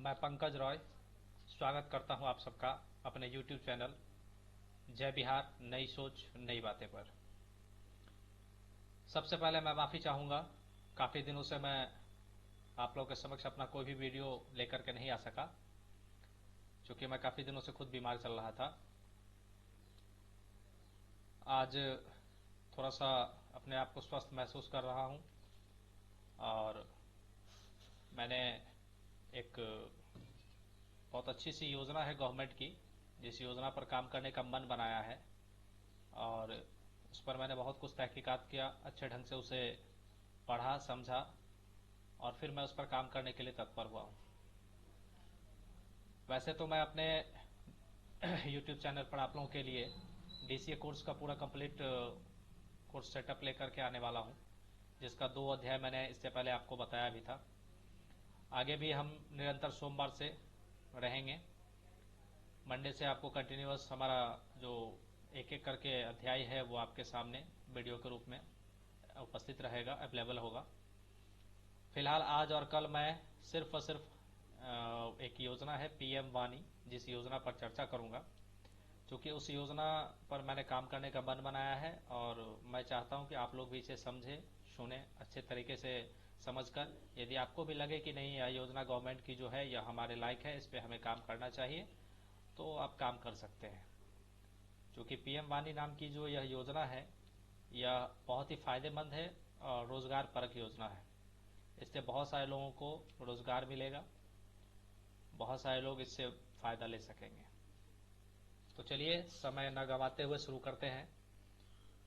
मैं पंकज रॉय स्वागत करता हूं आप सबका अपने YouTube चैनल जय बिहार नई सोच नई बातें पर। सबसे पहले मैं माफ़ी चाहूँगा, काफ़ी दिनों से मैं आप लोगों के समक्ष अपना कोई भी वीडियो लेकर के नहीं आ सका, क्योंकि मैं काफ़ी दिनों से खुद बीमार चल रहा था। आज थोड़ा सा अपने आप को स्वस्थ महसूस कर रहा हूँ और मैंने एक बहुत अच्छी सी योजना है गवर्नमेंट की, जिस योजना पर काम करने का मन बनाया है और उस पर मैंने बहुत कुछ तहकीकात किया, अच्छे ढंग से उसे पढ़ा समझा और फिर मैं उस पर काम करने के लिए तत्पर हुआ हूँ। वैसे तो मैं अपने YouTube चैनल पर आप लोगों के लिए DCA कोर्स का पूरा कंप्लीट कोर्स सेटअप लेकर के आने वाला हूँ, जिसका 2 अध्याय मैंने इससे पहले आपको बताया भी था। आगे भी हम निरंतर सोमवार से रहेंगे। मंडे से आपको कंटिन्यूअस हमारा जो एक एक करके अध्याय है वो आपके सामने वीडियो के रूप में उपस्थित रहेगा, अवेलेबल होगा। फिलहाल आज और कल मैं सिर्फ और सिर्फ एक योजना है PM वाणी, जिस योजना पर चर्चा करूंगा, क्योंकि उस योजना पर मैंने काम करने का मन बनाया है और मैं चाहता हूं कि आप लोग भी इसे समझें, सुने अच्छे तरीके से समझकर। यदि आपको भी लगे कि नहीं, यह योजना गवर्नमेंट की जो है यह हमारे लायक है, इस पर हमें काम करना चाहिए, तो आप काम कर सकते हैं। क्योंकि PM वाणी नाम की जो यह योजना है यह बहुत ही फायदेमंद है और रोजगार परक योजना है। इससे बहुत सारे लोगों को रोजगार मिलेगा, बहुत सारे लोग इससे फायदा ले सकेंगे। तो चलिए समय न गंवाते हुए शुरू करते हैं।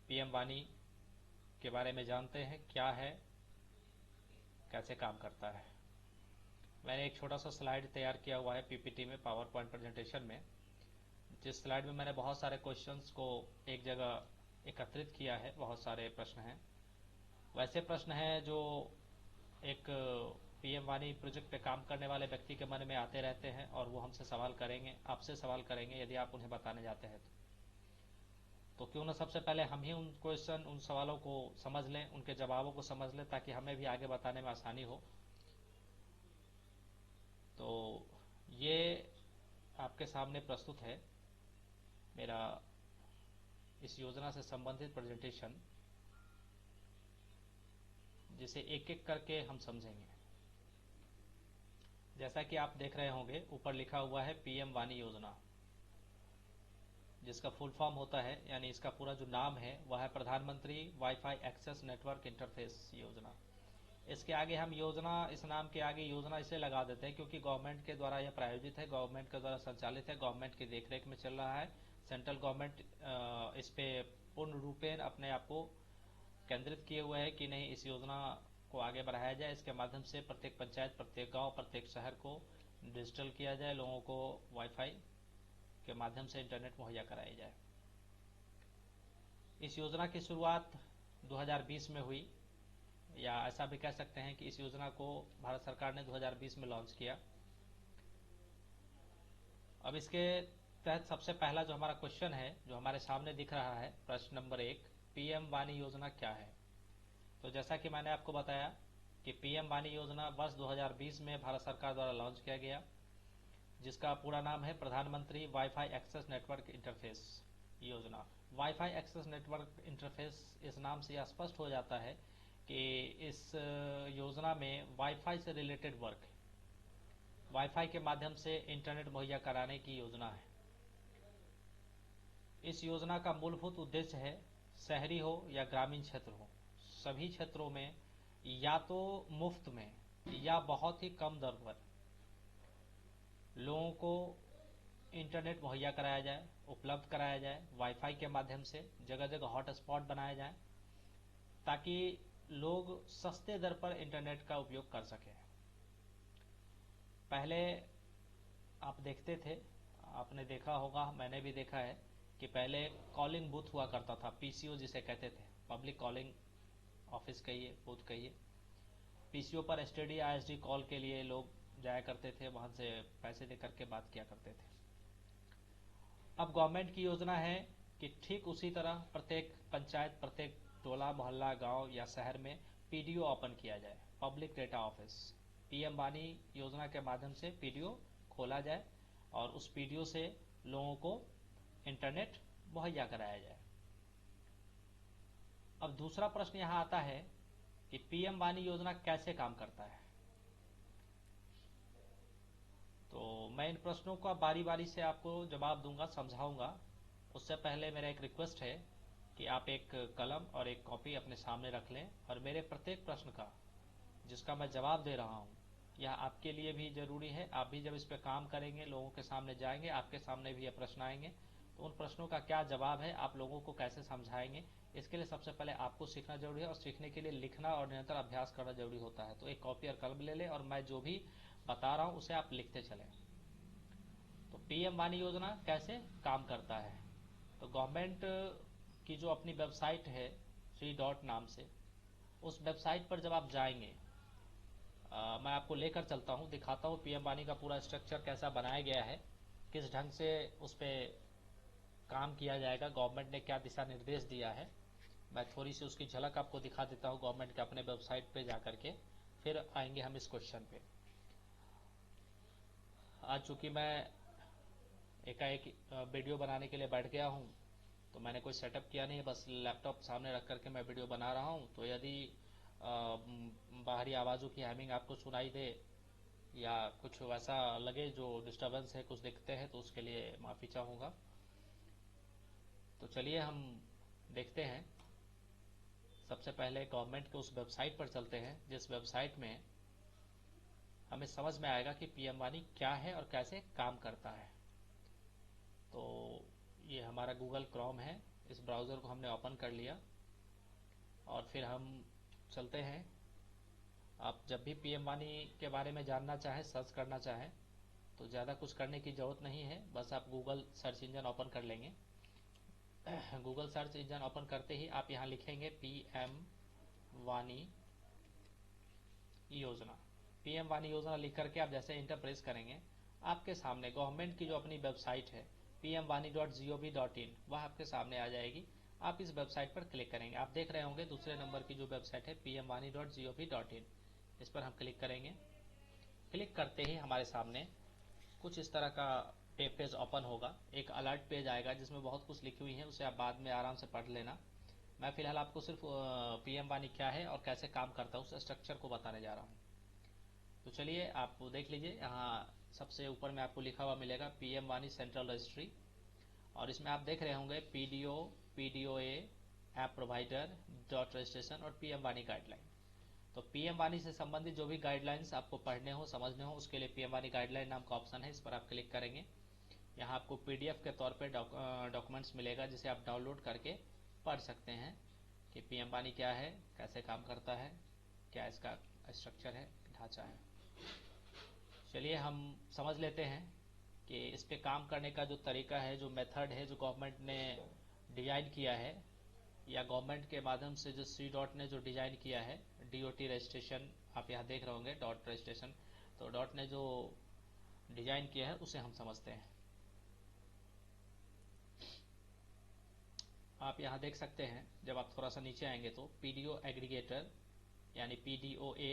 PM वाणी के बारे में जानते हैं, क्या है, कैसे काम करता है। मैंने एक छोटा सा स्लाइड तैयार किया हुआ है PPT में, पावर पॉइंट प्रेजेंटेशन में, जिस स्लाइड में मैंने बहुत सारे क्वेश्चंस को एक जगह एकत्रित किया है। बहुत सारे प्रश्न हैं, वैसे प्रश्न हैं जो एक PM वाणी प्रोजेक्ट पे काम करने वाले व्यक्ति के मन में आते रहते हैं और वो हमसे सवाल करेंगे, आपसे सवाल करेंगे यदि आप उन्हें बताने जाते हैं तो क्यों ना सबसे पहले हम ही उन क्वेश्चन, उन सवालों को समझ लें, उनके जवाबों को समझ लें, ताकि हमें भी आगे बताने में आसानी हो। तो ये आपके सामने प्रस्तुत है मेरा इस योजना से संबंधित प्रेजेंटेशन, जिसे एक एक करके हम समझेंगे। जैसा कि आप देख रहे होंगे, ऊपर लिखा हुआ है PM वाणी योजना, जिसका फुल फॉर्म होता है, यानी इसका पूरा जो नाम है वह है प्रधानमंत्री वाईफाई एक्सेस नेटवर्क इंटरफेस योजना। इसके आगे हम योजना, इस नाम के आगे योजना इसे लगा देते हैं क्योंकि गवर्नमेंट के द्वारा यह प्रायोजित है, गवर्नमेंट के द्वारा संचालित है, गवर्नमेंट की देखरेख में चल रहा है। सेंट्रल गवर्नमेंट इस पे पूर्ण रूपेण अपने आप को केंद्रित किए हुए है कि नहीं, इस योजना को आगे बढ़ाया जाए। इसके माध्यम से प्रत्येक पंचायत, प्रत्येक गांव, प्रत्येक शहर को डिजिटल किया जाए, लोगों को वाईफाई के माध्यम से इंटरनेट मुहैया कराई जाए। इस योजना की शुरुआत 2020 में हुई, या ऐसा भी कह सकते हैं कि इस योजना को भारत सरकार ने 2020 में लॉन्च किया। अब इसके तहत सबसे पहला जो हमारा क्वेश्चन है, जो हमारे सामने दिख रहा है, प्रश्न नंबर 1, PM वाणी योजना क्या है। तो जैसा कि मैंने आपको बताया कि PM वाणी योजना वर्ष 2020 में भारत सरकार द्वारा लॉन्च किया गया, जिसका पूरा नाम है प्रधानमंत्री वाईफाई एक्सेस नेटवर्क इंटरफेस योजना। वाईफाई एक्सेस नेटवर्क इंटरफेस, इस नाम से यह स्पष्ट हो जाता है कि इस योजना में वाईफाई से रिलेटेड वर्क, वाईफाई के माध्यम से इंटरनेट मुहैया कराने की योजना है। इस योजना का मूलभूत उद्देश्य है, शहरी हो या ग्रामीण क्षेत्र हो, सभी क्षेत्रों में या तो मुफ्त में या बहुत ही कम दर पर लोगों को इंटरनेट मुहैया कराया जाए, उपलब्ध कराया जाए। वाईफाई के माध्यम से जगह जगह हॉटस्पॉट बनाए जाए, ताकि लोग सस्ते दर पर इंटरनेट का उपयोग कर सकें। पहले आप देखते थे, आपने देखा होगा, मैंने भी देखा है कि पहले कॉलिंग बूथ हुआ करता था, PCO जिसे कहते थे, पब्लिक कॉलिंग ऑफिस कहिए, बूथ कहिए। PCO पर STD ISD कॉल के लिए लोग जाया करते थे, वहां से पैसे दे करके बात किया करते थे। अब गवर्नमेंट की योजना है कि ठीक उसी तरह प्रत्येक पंचायत, प्रत्येक टोला मोहल्ला, गांव या शहर में PDO ओपन किया जाए, पब्लिक डेटा ऑफिस। पीएम वाणी योजना के माध्यम से पीडीओ खोला जाए और उस पीडीओ से लोगों को इंटरनेट मुहैया कराया जाए। अब दूसरा प्रश्न यहाँ आता है कि पीएम वाणी योजना कैसे काम करता है। तो मैं इन प्रश्नों का बारी बारी से आपको जवाब दूंगा, समझाऊंगा। उससे पहले मेरा एक रिक्वेस्ट है कि आप एक कलम और एक कॉपी अपने सामने रख लें और मेरे प्रत्येक प्रश्न का जिसका मैं जवाब दे रहा हूँ यह आपके लिए भी जरूरी है। आप भी जब इस पे काम करेंगे, लोगों के सामने जाएंगे, आपके सामने भी ये प्रश्न आएंगे, तो उन प्रश्नों का क्या जवाब है, आप लोगों को कैसे समझाएंगे, इसके लिए सबसे पहले आपको सीखना जरूरी है और सीखने के लिए लिखना और निरंतर अभ्यास करना जरूरी होता है। तो एक कॉपी और कलम ले लें और मैं जो भी बता रहा हूँ उसे आप लिखते चलें। तो पीएम वाणी योजना कैसे काम करता है। तो गवर्नमेंट की जो अपनी वेबसाइट है 3 नाम से, उस वेबसाइट पर जब आप जाएंगे, मैं आपको लेकर चलता हूँ, दिखाता हूँ पीएम वाणी का पूरा स्ट्रक्चर कैसा बनाया गया है, किस ढंग से उस पर काम किया जाएगा, गवर्नमेंट ने क्या दिशा निर्देश दिया है। मैं थोड़ी सी उसकी झलक आपको दिखा देता हूँ गवर्नमेंट के अपने वेबसाइट पे जाकर के, फिर आएंगे हम इस क्वेश्चन पे। आज चूंकि मैं एकाएक वीडियो बनाने के लिए बैठ गया हूँ, तो मैंने कोई सेटअप किया नहीं है, बस लैपटॉप सामने रख करके मैं वीडियो बना रहा हूँ। तो यदि बाहरी आवाज़ों की हैमिंग आपको सुनाई दे या कुछ वैसा लगे जो डिस्टरबेंस है, कुछ दिखते हैं, तो उसके लिए माफ़ी चाहूँगा। तो चलिए हम देखते हैं। सबसे पहले गवर्नमेंट के उस वेबसाइट पर चलते हैं जिस वेबसाइट में हमें समझ में आएगा कि पीएम वाणी क्या है और कैसे काम करता है। तो ये हमारा गूगल क्रोम है, इस ब्राउज़र को हमने ओपन कर लिया और फिर हम चलते हैं। आप जब भी पीएम वाणी के बारे में जानना चाहें, सर्च करना चाहें, तो ज़्यादा कुछ करने की ज़रूरत नहीं है, बस आप गूगल सर्च इंजन ओपन कर लेंगे। गूगल सर्च इंजन ओपन करते ही आप यहाँ लिखेंगे पीएम वाणी योजना। पीएम वाणी योजना लिख करके आप जैसे इंटर प्रेस करेंगे, आपके सामने गवर्नमेंट की जो अपनी वेबसाइट है pmwani.gov.in वह आपके सामने आ जाएगी। आप इस वेबसाइट पर क्लिक करेंगे। आप देख रहे होंगे दूसरे नंबर की जो वेबसाइट है pmwani.gov.in, इस पर हम क्लिक करेंगे। क्लिक करते ही हमारे सामने कुछ इस तरह का वेब पेज ओपन होगा। एक अलर्ट पेज आएगा जिसमें बहुत कुछ लिखी हुई है, उसे आप बाद में आराम से पढ़ लेना। मैं फिलहाल आपको सिर्फ पीएम वाणी क्या है और कैसे काम करता है उस स्ट्रक्चर को बताने जा रहा हूँ। तो चलिए आप देख लीजिए, यहाँ सबसे ऊपर में आपको लिखा हुआ मिलेगा पीएम वाणी सेंट्रल रजिस्ट्री, और इसमें आप देख रहे होंगे PDO, PDOA, app provider, dot registration और पीएम वाणी गाइडलाइन। तो पीएम वाणी से संबंधित जो भी गाइडलाइंस आपको पढ़ने हो, समझने हो, उसके लिए पीएम वाणी गाइडलाइन नाम का ऑप्शन है, इस पर आप क्लिक करेंगे। यहाँ आपको पीडीएफ के तौर पे डॉक्यूमेंट्स मिलेगा जिसे आप डाउनलोड करके पढ़ सकते हैं कि पीएम वाणी क्या है, कैसे काम करता है, क्या इसका स्ट्रक्चर है, ढांचा है। चलिए हम समझ लेते हैं कि इस पे काम करने का जो तरीका है, जो मेथड है, जो गवर्नमेंट ने डिजाइन किया है, या गवर्नमेंट के माध्यम से जो सी डॉट ने जो डिजाइन किया है, डीओटी रजिस्ट्रेशन आप यहाँ देख रहे होंगे, डॉट रजिस्ट्रेशन, तो डॉट ने जो डिजाइन किया है उसे हम समझते हैं। आप यहाँ देख सकते हैं, जब आप थोड़ा सा नीचे आएंगे तो पीडीओ एग्रीगेटर यानी पीडीओए,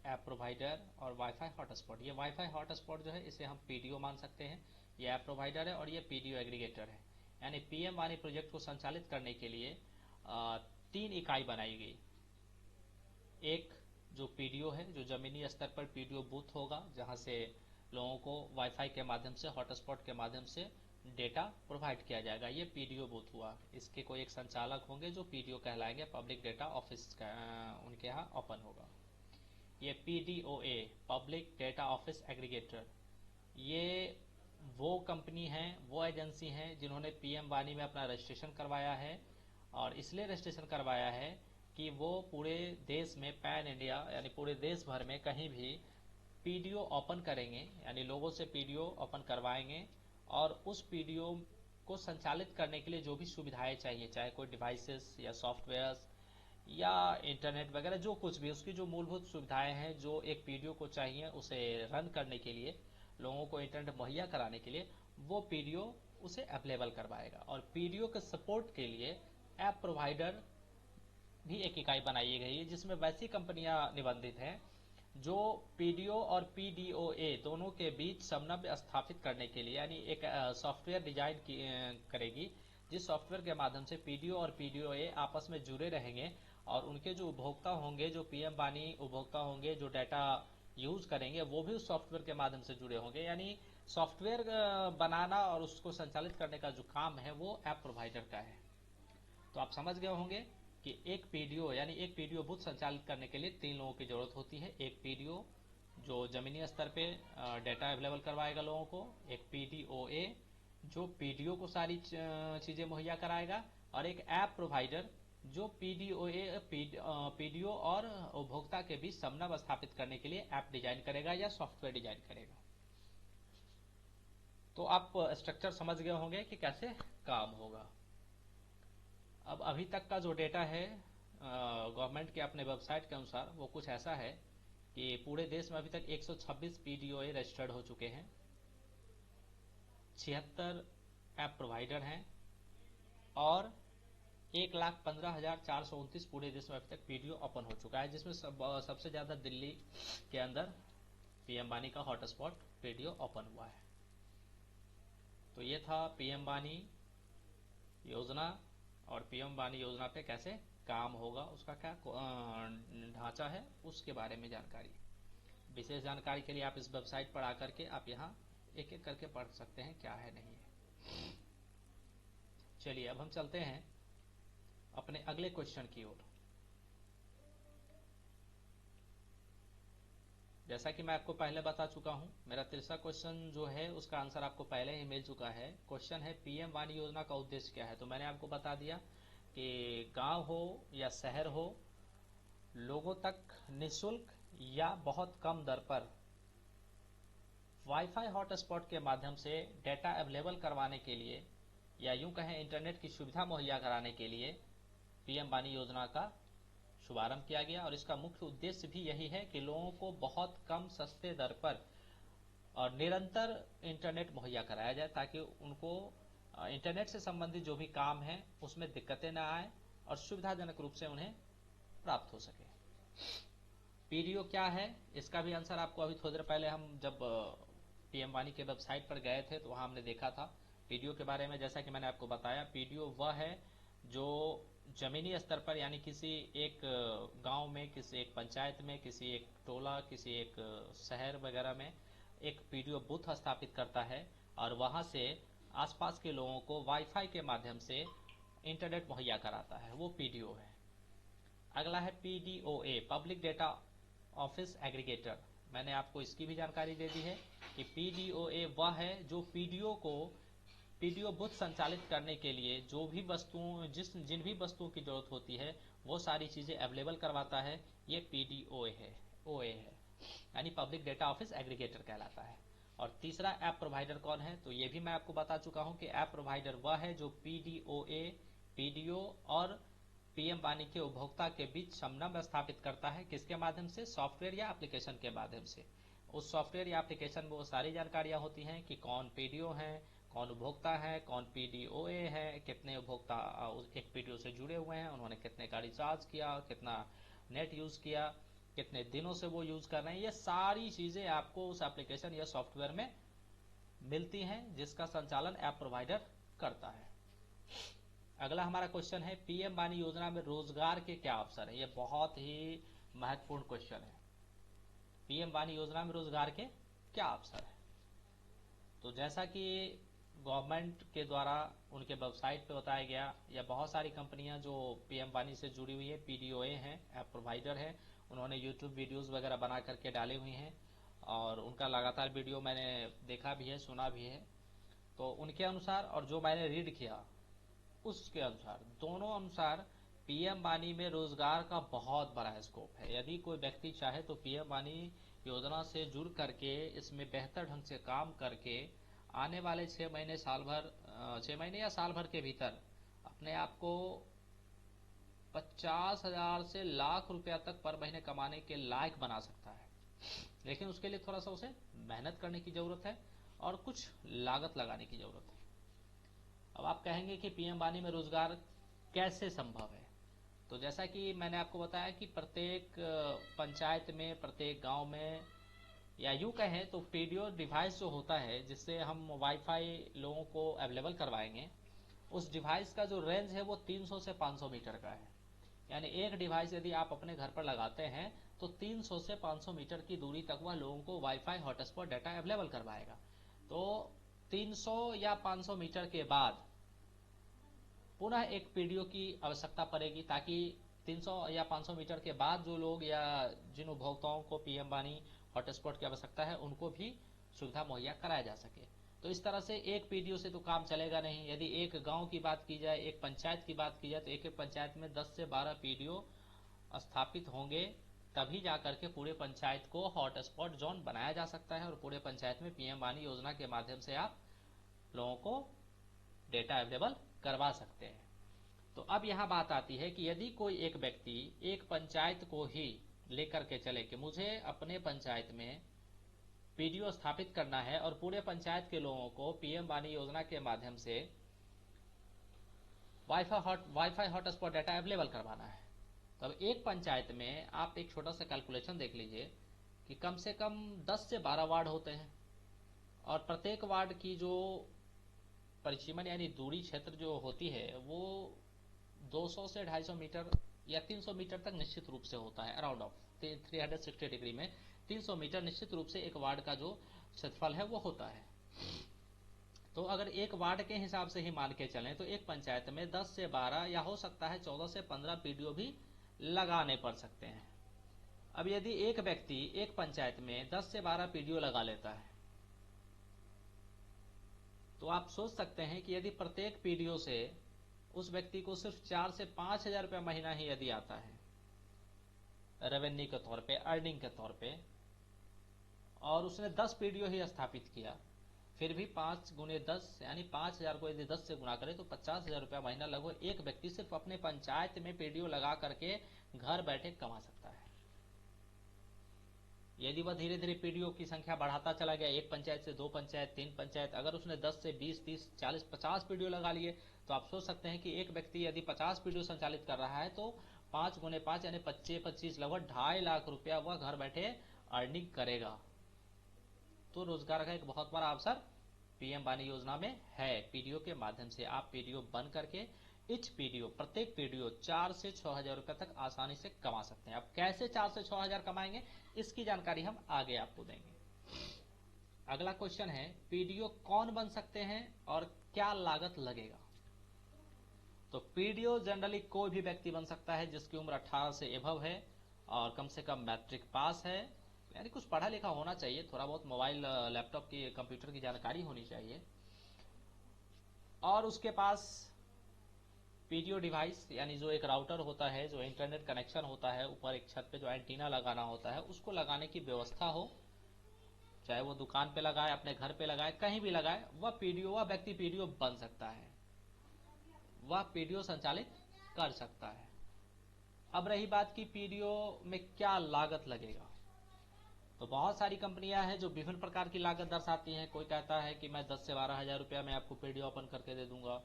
ऐप प्रोवाइडर और वाईफाई हॉटस्पॉट। ये वाईफाई हॉटस्पॉट जो है इसे हम पीडीओ मान सकते हैं, ये ऐप प्रोवाइडर है और ये पीडीओ एग्रीगेटर है। यानी पीएम वाणी प्रोजेक्ट को संचालित करने के लिए 3 इकाई बनाई गई। एक जो पीडीओ है, जो जमीनी स्तर पर पीडीओ बूथ होगा, जहां से लोगों को वाईफाई के माध्यम से, हॉटस्पॉट के माध्यम से डेटा प्रोवाइड किया जाएगा, ये पीडीओ बूथ हुआ। इसके कोई एक संचालक होंगे जो पीडीओ कहलाएंगे, पब्लिक डेटा ऑफिस उनके यहाँ ओपन होगा। ये पीडीओए, पब्लिक डेटा ऑफिस एग्रीगेटर, ये वो कंपनी है, वो एजेंसी है जिन्होंने पीएम वाणी में अपना रजिस्ट्रेशन करवाया है, और इसलिए रजिस्ट्रेशन करवाया है कि वो पूरे देश में, पैन इंडिया यानी पूरे देश भर में कहीं भी पीडीओ ओपन करेंगे, यानी लोगों से पीडीओ ओपन करवाएंगे, और उस पीडीओ को संचालित करने के लिए जो भी सुविधाएं चाहिए, चाहे कोई डिवाइसेस या सॉफ्टवेयर्स या इंटरनेट वगैरह, जो कुछ भी उसकी जो मूलभूत सुविधाएं हैं जो एक पीडीओ को चाहिए उसे रन करने के लिए, लोगों को इंटरनेट मुहैया कराने के लिए, वो पीडीओ उसे अवेलेबल करवाएगा। और पीडीओ के सपोर्ट के लिए ऐप प्रोवाइडर भी एक इकाई बनाई गई है, जिसमें वैसी कंपनियां निबंधित हैं जो पीडीओ और पीडीओए दोनों के बीच समन्वय स्थापित करने के लिए, यानी एक सॉफ्टवेयर डिजाइन करेगी जिस सॉफ्टवेयर के माध्यम से पीडीओ और पीडीओए आपस में जुड़े रहेंगे और उनके जो उपभोक्ता होंगे, जो पीएम बानी उपभोक्ता होंगे, जो डाटा यूज करेंगे वो भी उस सॉफ्टवेयर के माध्यम से जुड़े होंगे। यानी सॉफ्टवेयर बनाना और उसको संचालित करने का जो काम है वो ऐप प्रोवाइडर का है। तो आप समझ गए होंगे कि एक पीडीओ यानी एक पीडीओ बूथ संचालित करने के लिए 3 लोगों की जरूरत होती है। एक पीडीओ जो जमीनी स्तर पे डाटा अवेलेबल करवाएगा लोगों को, एक पीडीओए जो पीडीओ को सारी चीजें मुहैया कराएगा, और एक ऐप प्रोवाइडर जो पीडीओ और उपभोक्ता के बीच समन्वय स्थापित करने के लिए ऐप डिजाइन करेगा या सॉफ्टवेयर डिजाइन करेगा। तो आप स्ट्रक्चर समझ गए होंगे कि कैसे काम होगा। अब अभी तक का जो डेटा है गवर्नमेंट के अपने वेबसाइट के अनुसार वो कुछ ऐसा है कि पूरे देश में अभी तक 126 पीडीओए रजिस्टर्ड हो चुके हैं, 76 ऐप प्रोवाइडर हैं और 1,15,429 पूरे देश में अभी तक पीडीओ ओपन हो चुका है, जिसमें सबसे ज्यादा दिल्ली के अंदर पीएम बानी का हॉटस्पॉट पीडीओ ओपन हुआ है। तो ये था पीएम बानी योजना और पीएम बानी योजना पे कैसे काम होगा, उसका क्या ढांचा है, उसके बारे में जानकारी। विशेष जानकारी के लिए आप इस वेबसाइट पर आकर के आप यहाँ एक एक करके पढ़ सकते हैं क्या है नहीं है। चलिए अब हम चलते हैं अपने अगले क्वेश्चन की ओर। जैसा कि मैं आपको पहले बता चुका हूं, मेरा तीसरा क्वेश्चन जो है उसका आंसर आपको पहले ही मिल चुका है। क्वेश्चन है पीएम वाणी योजना का उद्देश्य क्या है। तो मैंने आपको बता दिया कि गांव हो या शहर हो, लोगों तक निःशुल्क या बहुत कम दर पर वाईफाई हॉटस्पॉट के माध्यम से डेटा अवेलेबल करवाने के लिए, या यूं कहें इंटरनेट की सुविधा मुहैया कराने के लिए पीएम वाणी योजना का शुभारंभ किया गया। और इसका मुख्य उद्देश्य भी यही है कि लोगों को बहुत कम सस्ते दर पर और निरंतर इंटरनेट मुहैया कराया जाए, ताकि उनको इंटरनेट से संबंधित जो भी काम है उसमें दिक्कतें ना आए और सुविधाजनक रूप से उन्हें प्राप्त हो सके। पीडीओ क्या है, इसका भी आंसर आपको अभी थोड़ी देर पहले हम जब पीएम वाणी के वेबसाइट पर गए थे तो वहां हमने देखा था पीडीओ के बारे में। जैसा कि मैंने आपको बताया, पीडीओ वह है जो जमीनी स्तर पर, यानी किसी एक गांव में, किसी एक पंचायत में, किसी एक टोला, किसी एक शहर वगैरह में एक पीडीओ बूथ स्थापित करता है और वहां से आसपास के लोगों को वाईफाई के माध्यम से इंटरनेट मुहैया कराता है, वो पीडीओ है। अगला है पीडीओए, पब्लिक डेटा ऑफिस एग्रीगेटर। मैंने आपको इसकी भी जानकारी दे दी है कि पीडीओए वह है जो पीडीओ बूथ संचालित करने के लिए जो भी वस्तुओं जिन भी वस्तुओं की जरूरत होती है वो सारी चीजें अवेलेबल करवाता है, ये पीडीओए है, यानी पब्लिक डेटा ऑफिस एग्रीगेटर कहलाता है। और तीसरा ऐप प्रोवाइडर कौन है, तो ये भी मैं आपको बता चुका हूं कि ऐप प्रोवाइडर वह है जो पीडीओए, पीडीओ और पीएम वाणी के उपभोक्ता के बीच समन्वय स्थापित करता है। किसके माध्यम से, सॉफ्टवेयर या एप्लीकेशन के माध्यम से। उस सॉफ्टवेयर या एप्लीकेशन में वो सारी जानकारियां होती हैं कि कौन पीडीओ है, कौन उपभोक्ता है, कौन पीडीओए है, कितने उपभोक्ता एक पीडीओ से जुड़े हुए हैं, उन्होंने कितने का रिचार्ज किया, कितना नेट यूज किया, कितने दिनों से वो यूज कर रहे हैं। ये सारी चीजें आपको उस एप्लीकेशन या सॉफ्टवेयर में मिलती हैं, जिसका संचालन ऐप प्रोवाइडर करता है। अगला हमारा क्वेश्चन है पीएम वाणी योजना में रोजगार के क्या अवसर है। यह बहुत ही महत्वपूर्ण क्वेश्चन है। पीएम वाणी योजना में रोजगार के क्या अवसर है। तो जैसा कि गवर्नमेंट के द्वारा उनके वेबसाइट पे बताया गया, या बहुत सारी कंपनियां जो पीएम वाणी से जुड़ी हुई है, पीडीओए हैं, ऐप प्रोवाइडर है, उन्होंने यूट्यूब वीडियोस वगैरह बना करके डाली हुई हैं और उनका लगातार वीडियो मैंने देखा भी है, सुना भी है। तो उनके अनुसार और जो मैंने रीड किया उसके अनुसार, दोनों अनुसार पीएम वाणी में रोजगार का बहुत बड़ा स्कोप है। यदि कोई व्यक्ति चाहे तो पीएम वाणी योजना से जुड़ करके इसमें बेहतर ढंग से काम करके आने वाले 6 महीने साल भर 6 महीने या साल भर के भीतर अपने आप को 50,000 से लाख रुपया तक पर महीने कमाने के लायक बना सकता है। लेकिन उसके लिए थोड़ा सा उसे मेहनत करने की जरूरत है और कुछ लागत लगाने की जरूरत है। अब आप कहेंगे कि पीएम वाणी में रोजगार कैसे संभव है। तो जैसा कि मैंने आपको बताया कि प्रत्येक पंचायत में, प्रत्येक गांव में, या यूं कहें तो पीडीओ डिवाइस जो होता है जिससे हम वाईफाई लोगों को अवेलेबल करवाएंगे, उस डिवाइस का जो रेंज है वो 300 से 500 मीटर का है। यानी एक डिवाइस यदि आप अपने घर पर लगाते हैं तो 300 से 500 मीटर की दूरी तक वह लोगों को वाईफाई हॉटस्पॉट डाटा अवेलेबल करवाएगा। तो 300 या 500 मीटर के बाद पुनः एक पीडीओ की आवश्यकता पड़ेगी, ताकि 300 या 500 मीटर के बाद जो लोग या जिन उपभोक्ताओं को पीएम वाणी हॉटस्पॉट की आवश्यकता है उनको भी सुविधा मुहैया कराया जा सके। तो इस तरह से एक पीडीओ से तो काम चलेगा नहीं। यदि एक गांव की बात की जाए, एक पंचायत की बात की जाए, तो एक एक पंचायत में 10 से 12 पीडीओ स्थापित होंगे, तभी जाकर के पूरे पंचायत को हॉटस्पॉट जोन बनाया जा सकता है और पूरे पंचायत में पीएम वाणी योजना के माध्यम से आप लोगों को डेटा अवेलेबल करवा सकते हैं। तो अब यहाँ बात आती है कि यदि कोई एक व्यक्ति एक पंचायत को ही लेकर के चले कि मुझे अपने पंचायत में पीडीओ स्थापित करना है और पूरे पंचायत के लोगों को पीएम वाणी योजना के माध्यम से वाईफाई हॉटस्पॉट डाटा अवेलेबल करवाना है, तब एक पंचायत में आप एक छोटा सा कैलकुलेशन देख लीजिए कि कम से कम 10 से 12 वार्ड होते हैं और प्रत्येक वार्ड की जो परिसीमन यानी दूरी क्षेत्र जो होती है वो 200 से 250 मीटर या 300 मीटर तक निश्चित रूप से होता है। अराउंड ऑफ 360 डिग्री में 300 मीटर निश्चित रूप से एक वार्ड का जो क्षेत्रफल है वो होता है। तो अगर एक वार्ड के हिसाब से ही मान के चलें तो एक पंचायत में 10 से 12 या हो सकता है 14 से 15 पीडीओ भी लगाने पड़ सकते हैं। अब यदि एक व्यक्ति एक पंचायत में 10 से 12 पीडीओ लगा लेता है तो आप सोच सकते हैं कि यदि प्रत्येक पीडीओ से उस व्यक्ति को सिर्फ 4 से 5 हजार रुपया महीना ही यदि आता है रेवेन्यू के तौर पे, अर्निंग के तौर पे, और उसने 10 पीडीओ ही स्थापित किया, फिर भी 5 गुने 10 यानी 5,000 को यदि 10 से गुणा करें तो 50,000 रुपया महीना लगभग एक व्यक्ति सिर्फ अपने पंचायत में पीडीओ लगा करके घर बैठे कमा सकता है। यदि वह धीरे धीरे पीडीओ की संख्या बढ़ाता चला गया, एक पंचायत से 2 पंचायत, 3 पंचायत, अगर उसने 10 से 20, 30, 40, 50 पीडीओ लगा लिए तो आप सोच सकते हैं कि एक व्यक्ति यदि 50 पीडीओ संचालित कर रहा है तो 5 गुने 5 यानी 25 लगभग 2.5 लाख रुपया वह घर बैठे अर्निंग करेगा। तो रोजगार का एक बहुत बड़ा अवसर पीएम वाणी योजना में है। पीडीओ के माध्यम से आप पीडीओ बन करके प्रत्येक पीडीओ 4 से 6 हजार रुपए तक आसानी से कमा सकते हैं। अब कैसे 4 से 6 हजार कमाएंगे इसकी जानकारी हम आगे आपको देंगे। अगला क्वेश्चन है, पीडीओ कौन बन सकते हैं और क्या लागत लगेगा? तो पीडीओ जनरली कोई भी व्यक्ति बन सकता है जिसकी उम्र 18 से एबव है और कम से कम मैट्रिक पास है, यानी कुछ पढ़ा लिखा होना चाहिए, थोड़ा बहुत मोबाइल, लैपटॉप की, कंप्यूटर की जानकारी होनी चाहिए, और उसके पास पीडीओ डिवाइस यानी जो एक राउटर होता है, जो इंटरनेट कनेक्शन होता है, ऊपर एक छत पे जो एंटीना लगाना होता है उसको लगाने की व्यवस्था हो, चाहे वो दुकान पे लगाए, अपने घर पे लगाए, कहीं भी लगाए, वह व्यक्ति पीडीओ बन सकता है, वह पीडीओ संचालित कर सकता है। अब रही बात की पीडीओ में क्या लागत लगेगा, तो बहुत सारी कंपनियां हैं जो विभिन्न प्रकार की लागत दर्शाती हैं। कोई कहता है कि मैं 10 से 12 हजार रुपया में आपको पीडीओ ओपन करके दे दूंगा,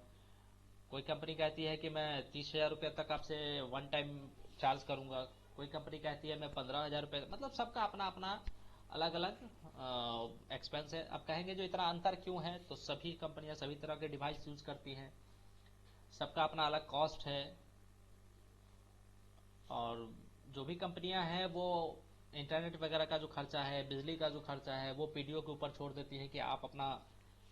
कोई कंपनी कहती है कि मैं 30,000 रुपया तक आपसे वन टाइम चार्ज करूंगा, कोई कंपनी कहती है मैं 15,000 रुपये, मतलब सबका अपना अपना अलग अलग एक्सपेंस है। अब कहेंगे जो इतना अंतर क्यों है, तो सभी कंपनियां सभी तरह के डिवाइस यूज करती हैं, सबका अपना अलग कॉस्ट है, और जो भी कंपनियां हैं वो इंटरनेट वगैरह का जो खर्चा है, बिजली का जो खर्चा है, वो पीडीओ के ऊपर छोड़ देती है कि आप अपना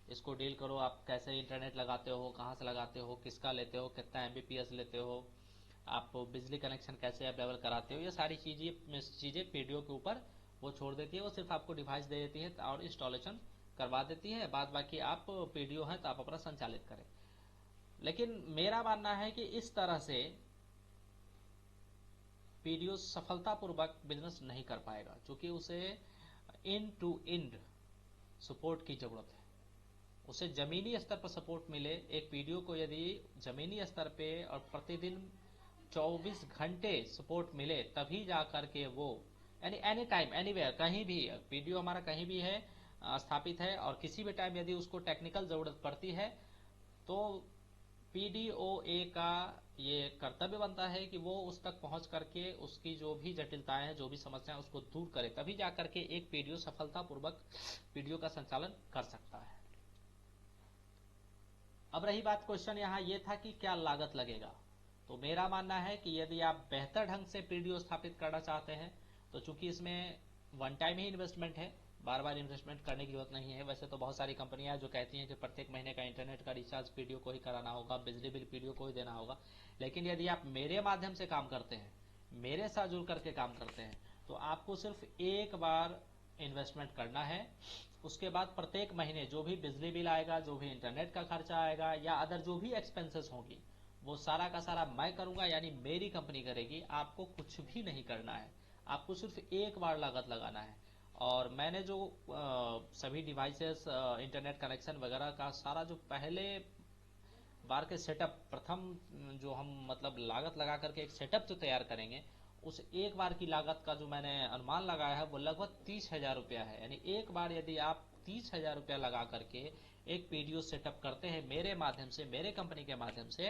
इसको डील करो, आप कैसे इंटरनेट लगाते हो, कहाँ से लगाते हो, किसका लेते हो, कितना एमबीपीएस लेते हो, आप बिजली कनेक्शन कैसे अवेलेबल कराते हो, ये सारी चीजें पीडीओ के ऊपर वो छोड़ देती है। वो सिर्फ आपको डिवाइस दे देती है और इंस्टॉलेशन करवा देती है, बाद बाकी आप पीडीओ हैं तो आप अपना संचालित करें। लेकिन मेरा मानना है कि इस तरह से पीडीओ सफलतापूर्वक बिजनेस नहीं कर पाएगा, क्योंकि उसे एंड टू एंड सपोर्ट की जरूरत है, उसे जमीनी स्तर पर सपोर्ट मिले। एक पीडीओ को यदि जमीनी स्तर पे और प्रतिदिन 24 घंटे सपोर्ट मिले तभी जाकर के वो, यानी एनी टाइम एनीवेयर, कहीं भी पीडीओ हमारा कहीं भी है स्थापित है, और किसी भी टाइम यदि उसको टेक्निकल जरूरत पड़ती है तो पीडीओए का ये कर्तव्य बनता है कि वो उस तक पहुंच करके उसकी जो भी जटिलताएं हैं, जो भी समस्याएं, उसको दूर करे, तभी जाकर के एक पीडीओ सफलतापूर्वक पीडीओ का संचालन कर सकता है। अब रही बात, क्वेश्चन यहाँ ये था कि क्या लागत लगेगा। तो मेरा मानना है कि यदि आप बेहतर ढंग से पीडीओ स्थापित करना चाहते हैं तो चूंकि इसमें वन टाइम ही इन्वेस्टमेंट है, बार बार इन्वेस्टमेंट करने की जरूरत नहीं है। वैसे तो बहुत सारी कंपनियां जो कहती हैं कि प्रत्येक महीने का इंटरनेट का रिचार्ज पीडीओ को ही कराना होगा, बिजली बिल पीडीओ को ही देना होगा। लेकिन यदि आप मेरे माध्यम से काम करते हैं, मेरे साथ जुड़ करके काम करते हैं, तो आपको सिर्फ एक बार इन्वेस्टमेंट करना है। उसके बाद प्रत्येक महीने जो भी बिजली बिल आएगा, जो भी इंटरनेट का खर्चा आएगा या अदर जो भी एक्सपेंसेस होगी, वो सारा का सारा मैं करूंगा, यानी मेरी कंपनी करेगी। आपको कुछ भी नहीं करना है, आपको सिर्फ एक बार लागत लगाना है। और मैंने जो सभी डिवाइसेस, इंटरनेट कनेक्शन वगैरह का सारा जो पहले बार के सेटअप, प्रथम जो हम मतलब लागत लगा करके एक सेटअप जो तैयार करेंगे, उस एक बार की लागत का जो मैंने अनुमान लगाया है वो लगभग 30,000 रुपया है। यानी एक बार यदि आप 30,000 रुपया लगा करके एक पीडीओ सेटअप करते हैं मेरे माध्यम से, मेरे कंपनी के माध्यम से,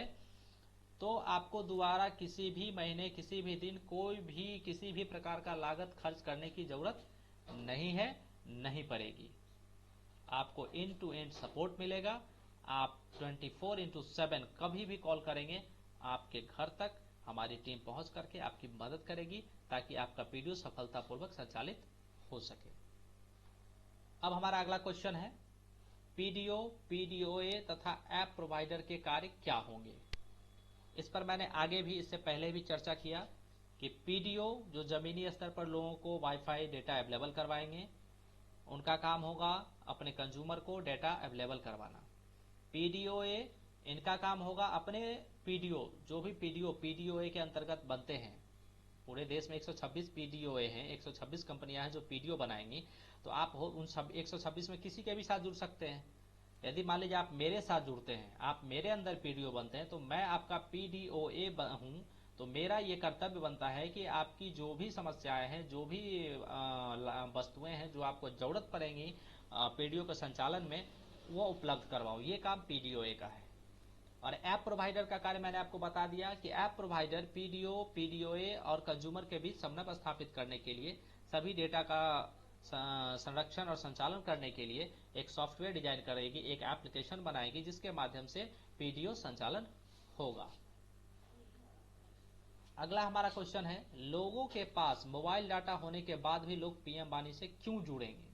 तो आपको दोबारा किसी भी महीने, किसी भी दिन, कोई भी किसी भी प्रकार का लागत खर्च करने की जरूरत नहीं है, नहीं पड़ेगी। आपको इन टू एंड सपोर्ट मिलेगा। आप 24/7 कभी भी कॉल करेंगे, आपके घर तक हमारी टीम पहुंच करके आपकी मदद करेगी ताकि आपका पीडीओ सफलतापूर्वक संचालित हो सके। अब हमारा अगला क्वेश्चन है, पीडीओ, पीडीओए तथा ऐप प्रोवाइडर के कार्य क्या होंगे। इस पर मैंने आगे भी, इससे पहले भी चर्चा किया कि पीडीओ जो जमीनी स्तर पर लोगों को वाईफाई डेटा अवेलेबल करवाएंगे, उनका काम होगा अपने कंज्यूमर को डेटा अवेलेबल करवाना। पीडीओए, इनका काम होगा अपने पीडीओ, जो भी पीडीओ पीडीओए के अंतर्गत बनते हैं, पूरे देश में 126 पीडीओए हैं, 126 कंपनियां हैं जो पीडीओ बनाएंगी। तो आप उन सब 126 में किसी के भी साथ जुड़ सकते हैं। यदि मान लीजिए आप मेरे साथ जुड़ते हैं, आप मेरे अंदर पीडीओ बनते हैं, तो मैं आपका पीडीओए हूं, तो मेरा ये कर्तव्य बनता है कि आपकी जो भी समस्याएं हैं, जो भी वस्तुएं हैं जो आपको जरूरत पड़ेंगी पीडीओ के संचालन में, वो उपलब्ध करवाऊं। ये काम पीडीओए का है। और ऐप प्रोवाइडर का कार्य मैंने आपको बता दिया कि ऐप प्रोवाइडर पीडीओ, पीडीओए और कंज्यूमर के बीच समन्वय स्थापित करने के लिए, सभी डेटा का संरक्षण और संचालन करने के लिए एक सॉफ्टवेयर डिजाइन करेगी, एक एप्लीकेशन बनाएगी जिसके माध्यम से पीडीओ संचालन होगा। अगला हमारा क्वेश्चन है, लोगों के पास मोबाइल डाटा होने के बाद भी लोग पीएम वाणी से क्यों जुड़ेंगे।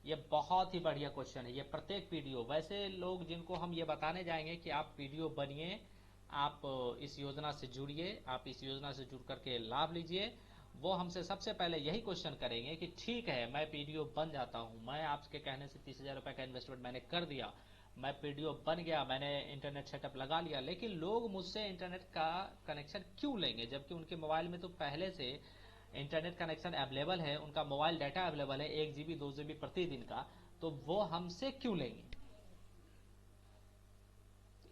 ये बहुत ही बढ़िया क्वेश्चन है। ये प्रत्येक पीडीओ, वैसे लोग जिनको हम ये बताने जाएंगे कि आप पीडीओ बनिए, आप इस योजना से जुड़िए, आप इस योजना से जुड़ करके लाभ लीजिए, वो हमसे सबसे पहले यही क्वेश्चन करेंगे कि ठीक है, मैं पीडीओ बन जाता हूं, मैं आपके कहने से 30,000 रुपए का इन्वेस्टमेंट मैंने कर दिया, मैं पीडीओ बन गया, मैंने इंटरनेट सेटअप लगा लिया, लेकिन लोग मुझसे इंटरनेट का कनेक्शन क्यों लेंगे, जबकि उनके मोबाइल में तो पहले से इंटरनेट कनेक्शन अवेलेबल है, उनका मोबाइल डाटा अवेलेबल है 1 GB 2 GB प्रतिदिन का, तो वो हमसे क्यों लेंगे।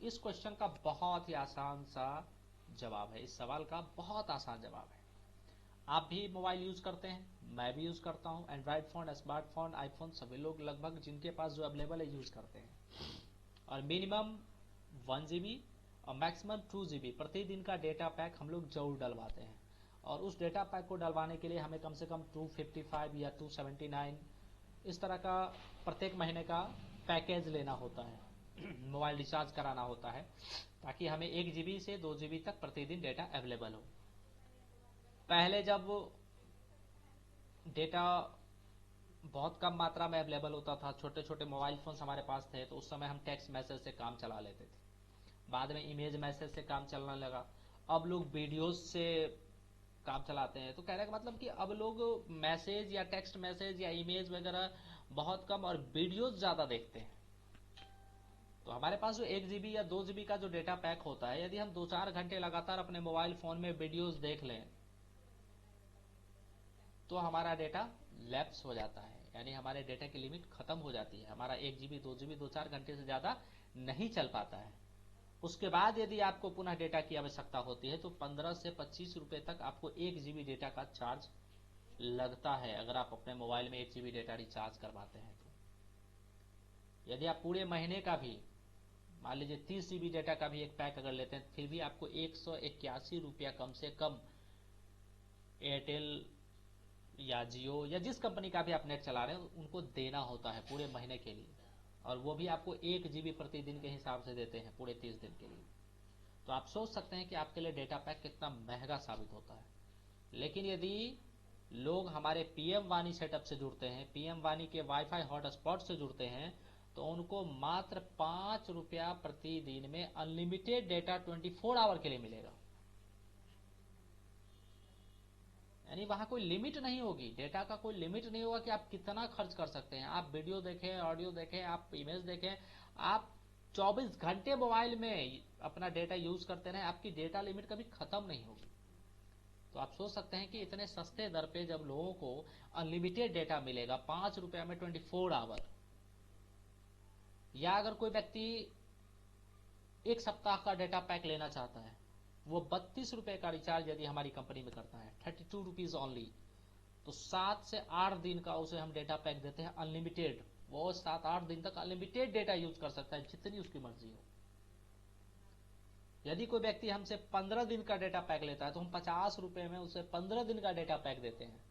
इस क्वेश्चन का बहुत ही आसान सा जवाब है, इस सवाल का बहुत आसान जवाब है। आप भी मोबाइल यूज करते हैं, मैं भी यूज करता हूं, एंड्रॉइड फोन, स्मार्टफोन, आईफोन, सभी लोग लगभग जिनके पास जो अवेलेबल है यूज करते हैं। और मिनिमम 1 GB और मैक्सिमम 2 GB प्रतिदिन का डेटा पैक हम लोग जरूर डलवाते हैं। और उस डेटा पैक को डलवाने के लिए हमें कम से कम 255 या 279 इस तरह का प्रत्येक महीने का पैकेज लेना होता है मोबाइल रिचार्ज कराना होता है, ताकि हमें 1 GB से 2 GB तक प्रतिदिन डेटा अवेलेबल हो। पहले जब डेटा बहुत कम मात्रा में अवेलेबल होता था, छोटे छोटे मोबाइल फोन हमारे पास थे, तो उस समय हम टेक्स्ट मैसेज से काम चला लेते थे। बाद में इमेज मैसेज से काम चलने लगा, अब लोग वीडियोज से काम चलाते हैं। तो कहने का मतलब कि अब लोग मैसेज या टेक्स्ट मैसेज या इमेज वगैरह बहुत कम और वीडियोज ज्यादा देखते हैं। तो हमारे पास जो 1 GB या 2 GB का जो डेटा पैक होता है, यदि हम 2-4 घंटे लगातार अपने मोबाइल फोन में वीडियोज देख लें तो हमारा डेटा लैप्स हो जाता है, यानी हमारे डेटा की लिमिट खत्म हो जाती है। हमारा 1 GB 2 GB 2-4 घंटे से ज्यादा नहीं चल पाता है। उसके बाद यदि आपको पुनः डेटा की आवश्यकता होती है तो 15 से 25 रुपए तक आपको 1 GB डेटा का चार्ज लगता है, अगर आप अपने मोबाइल में 1 GB डेटा रिचार्ज करवाते हैं तो। यदि आप पूरे महीने का भी मान लीजिए 30 GB डेटा का भी एक पैक अगर लेते हैं फिर भी आपको 181 रुपया कम से कम एयरटेल या जियो या जिस कंपनी का भी आप नेट चला रहे हैं उनको देना होता है पूरे महीने के लिए, और वो भी आपको 1 GB प्रतिदिन के हिसाब से देते हैं पूरे 30 दिन के लिए। तो आप सोच सकते हैं कि आपके लिए डेटा पैक कितना महंगा साबित होता है। लेकिन यदि लोग हमारे पीएम वाणी सेटअप से जुड़ते हैं, पीएम वाणी के वाईफाई हॉटस्पॉट से जुड़ते हैं, तो उनको मात्र 5 रुपया प्रतिदिन में अनलिमिटेड डेटा 24 आवर के लिए मिलेगा। यानी वहां कोई लिमिट नहीं होगी, डेटा का कोई लिमिट नहीं होगा कि आप कितना खर्च कर सकते हैं। आप वीडियो देखें, ऑडियो देखें, आप इमेज देखें, आप 24 घंटे मोबाइल में अपना डेटा यूज करते रहे, आपकी डेटा लिमिट कभी खत्म नहीं होगी। तो आप सोच सकते हैं कि इतने सस्ते दर पे जब लोगों को अनलिमिटेड डेटा मिलेगा 5 रुपया में 24 आवर, या अगर कोई व्यक्ति एक सप्ताह का डेटा पैक लेना चाहता है, वो 32 रुपए का रिचार्ज यदि हमारी कंपनी में करता है, 32 रुपीज ओनली, तो 7 से 8 दिन का उसे हम डेटा पैक देते हैं अनलिमिटेड। वो 7-8 दिन तक अनलिमिटेड डेटा यूज कर सकता है जितनी उसकी मर्जी हो। यदि कोई व्यक्ति हमसे 15 दिन का डेटा पैक लेता है तो हम 50 रुपए में उसे 15 दिन का डेटा पैक देते हैं।